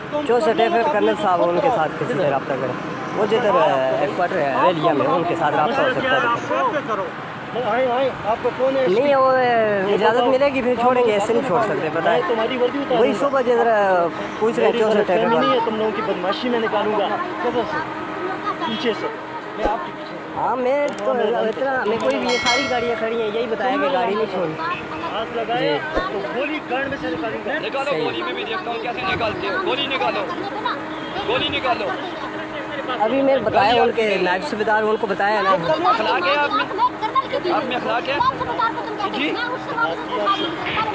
64 है, फिर कर्नल साहब उनके साथ किसी से रब्ता करें, वो जिधर हेडक्वार्टर है रेलिया में, उनके साथ रब्ता हो सकता है। नहीं वो इजाज़त मिलेगी फिर छोड़ेंगे, ऐसे नहीं छोड़ सकते, पता है। वही सुबह जिधर पूछ रहे 64 है नहीं है, तुम लोगों की बदमाशी में निकालूंगा पीछे से। हाँ मैं तो इतना मैं कोई भी, ये सारी गाड़ियाँ खड़ी हैं, यही बताया कि गाड़ी नहीं छोड़ी। तो गोली गाड़ में से निकालो, गोली में भी देखता हूँ कैसे निकालते हो, गोली निकालो, गोली निकालो। अभी मैं बताया उनके नायब सूबेदार, उनको बताया ना। अखलाक है आप में अखलाक है जी,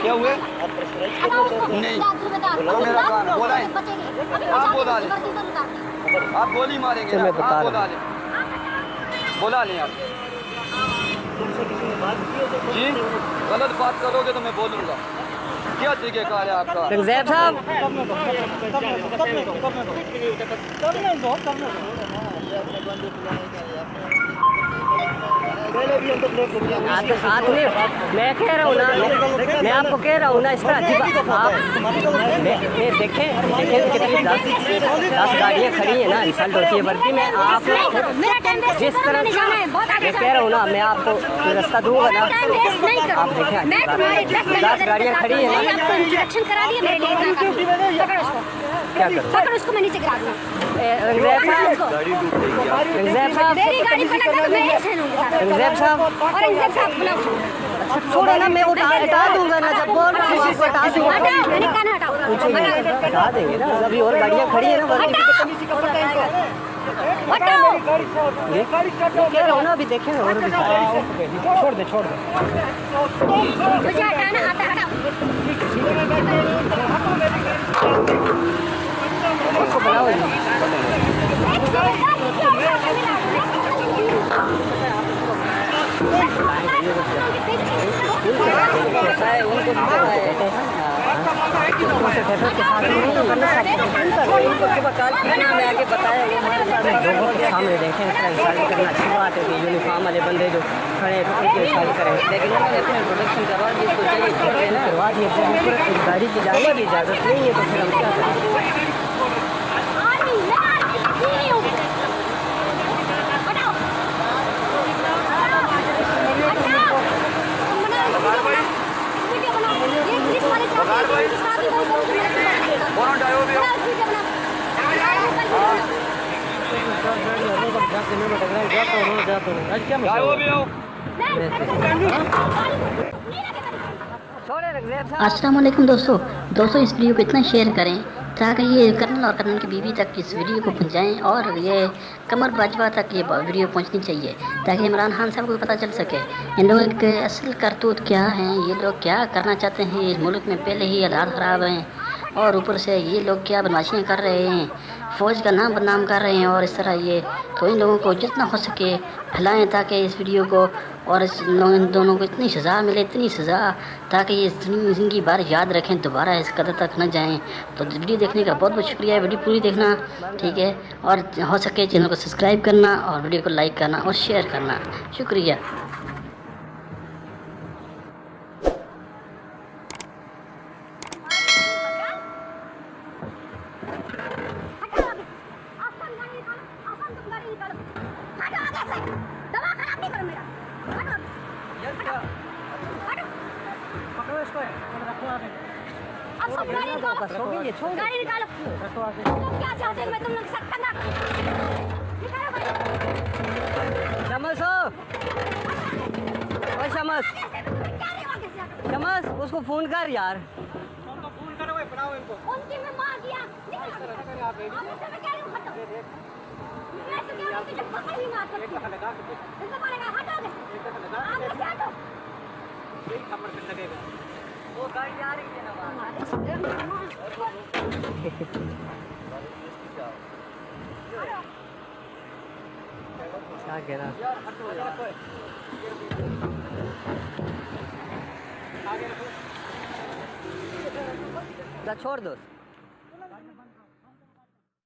क्या हुए नहीं बोला है, आप बोला लें, आप गोली मारेंगे ना, आप बोला लें आप जी, गलत बात करोगे तो मैं बोलूँगा। क्या तरीके कार है आपका रंगज़ैब साहब? साथ में मैं कह रहा हूँ ना, मैं आपको कह रहा हूँ ना, इस तरह अजीब आप देखें कितनी 10 गाड़ियाँ खड़ी हैं ना, रिजल्ट होती है वर्दी में। आप जिस तरह मैं कह रहा हूँ ना, मैं आपको रास्ता दूंगा ना, आप देखें 10 गाड़ियाँ खड़ी हैं ना, क्या करो, पकड़ उसको, मैं नीचे गिरा दूंगा। रंगज़ैब साहब छोड़ो ना, मैं हटा दूंगा ना, जब बोल रहा हूँ आपको हटा दूंगा, हटा देंगे ना, अभी और गाड़ियाँ खड़ी है ना, कह रहा हूँ ना, अभी देखें और भी छोड़ दे मुझे हटाना आता है, उसको बुलाओ जी। सामने देखें करना अच्छी बात है कि यूनिफॉर्म वाले बंदे जो खड़े हैं करें, लेकिन उन्होंने अपने प्रोडक्शन करवा दिए, इसको चाहिए करवा दिए, गाड़ी की जाने की इजाज़त नहीं है, तो फिर हम क्या करें? अस्सलाम वालेकुम दोस्तों इस वीडियो को इतना शेयर करें ताकि ये कर्नल और कर्नल की बीवी तक इस वीडियो को पहुंचाएं, और ये कमर बाजवा तक ये वीडियो पहुंचनी चाहिए ताकि इमरान खान साहब को पता चल सके इन लोगों के असल करतूत क्या हैं, ये लोग क्या करना चाहते हैं। इस मुल्क में पहले ही हालात ख़राब हैं और ऊपर से ये लोग क्या बदमाशियाँ कर रहे हैं, फ़ौज का नाम बदनाम कर रहे हैं, और इस तरह ये तो इन लोगों को जितना हो सके फैलाएं ताकि इस वीडियो को और इन दोनों को इतनी सज़ा मिले, इतनी सज़ा ताकि ये ज़िंदगी भर याद रखें, दोबारा इस कदर तक न जाएं। तो वीडियो देखने का बहुत बहुत शुक्रिया, वीडियो पूरी देखना, ठीक है, और हो सके चैनल को सब्सक्राइब करना और वीडियो को लाइक करना और शेयर करना, शुक्रिया। गाड़ी निकालो, तुम क्या चाहते हो, मैं तुम लोग के साथ पंगा शमस शमस उसको फोन कर यार, फोन करो, बनाओ इनको, उनकी मैं मार दिया, मैं कह रही हूं हटो, मैं तो कह रहा हूं कि जब पकड़ ही मार सकती है इनको बोलेगा हटो दे, आप कैसे हटो, यही खबर से लगेगा, वो गाड़ी आ रही है ना क्या कह रहा छोड़ दो।